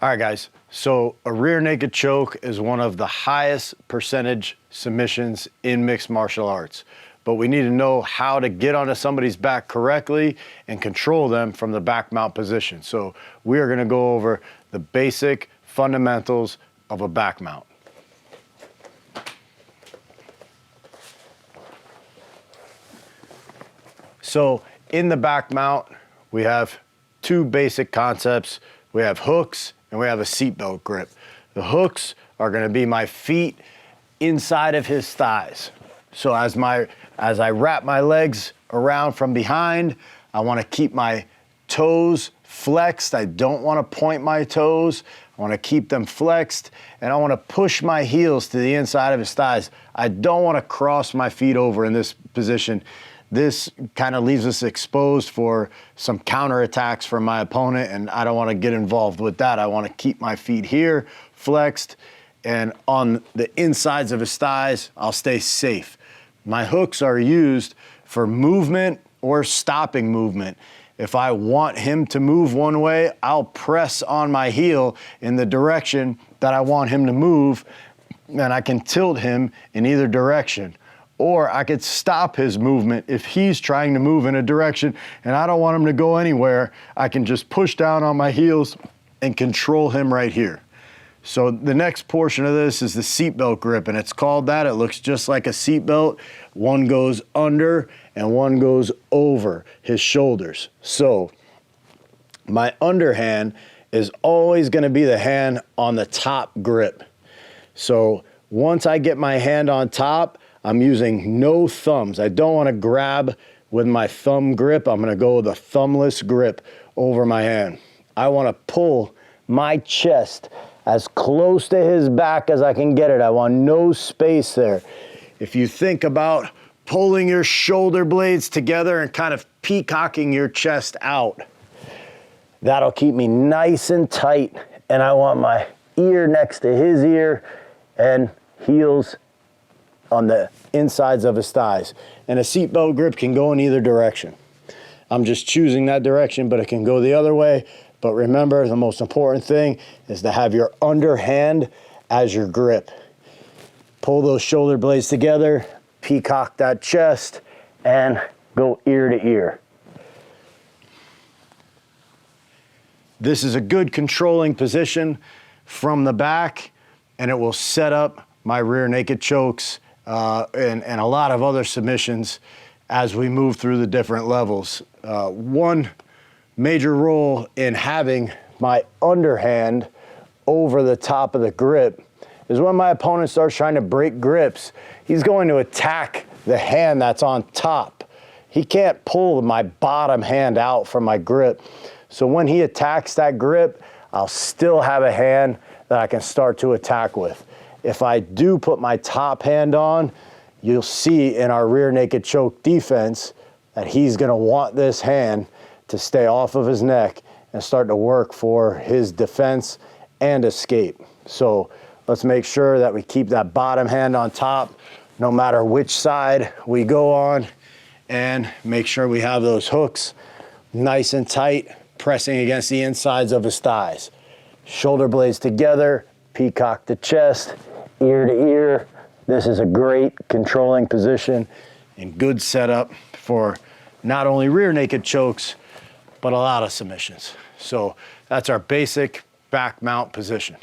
All right, guys. So a rear naked choke is one of the highest percentage submissions in mixed martial arts. But we need to know how to get onto somebody's back correctly and control them from the back mount position. So we are gonna go over the basic fundamentals of a back mount. So in the back mount, we have two basic concepts. We have hooks and we have a seatbelt grip. The hooks are gonna be my feet inside of his thighs. So as I wrap my legs around from behind, I wanna keep my toes flexed. I don't wanna point my toes. I wanna keep them flexed, and I wanna push my heels to the inside of his thighs. I don't wanna cross my feet over in this position. This kind of leaves us exposed for some counterattacks from my opponent, and I don't want to get involved with that. I want to keep my feet here, flexed, and on the insides of his thighs, I'll stay safe. My hooks are used for movement or stopping movement. If I want him to move one way, I'll press on my heel in the direction that I want him to move, and I can tilt him in either direction. Or I could stop his movement if he's trying to move in a direction and I don't want him to go anywhere. I can just push down on my heels and control him right here. So the next portion of this is the seatbelt grip, and it's called that. It looks just like a seatbelt. One goes under and one goes over his shoulders. So my underhand is always gonna be the hand on the top grip. So once I get my hand on top, I'm using no thumbs. I don't want to grab with my thumb grip. I'm going to go with a thumbless grip over my hand. I want to pull my chest as close to his back as I can get it. I want no space there. If you think about pulling your shoulder blades together and kind of peacocking your chest out, that'll keep me nice and tight. And I want my ear next to his ear and heels on the insides of his thighs. And a seatbelt grip can go in either direction. I'm just choosing that direction, but it can go the other way. But remember, the most important thing is to have your underhand as your grip. Pull those shoulder blades together, peacock that chest, and go ear to ear. This is a good controlling position from the back, and it will set up my rear naked chokes and a lot of other submissions as we move through the different levels. One major role in having my underhand over the top of the grip is when my opponent starts trying to break grips, he's going to attack the hand that's on top. He can't pull my bottom hand out from my grip. So when he attacks that grip, I'll still have a hand that I can start to attack with. If I do put my top hand on, you'll see in our rear naked choke defense that he's gonna want this hand to stay off of his neck and start to work for his defense and escape. So let's make sure that we keep that bottom hand on top no matter which side we go on, and make sure we have those hooks nice and tight, pressing against the insides of his thighs. Shoulder blades together, peacock the chest, ear to ear. This is a great controlling position and good setup for not only rear naked chokes, but a lot of submissions. So that's our basic back mount position.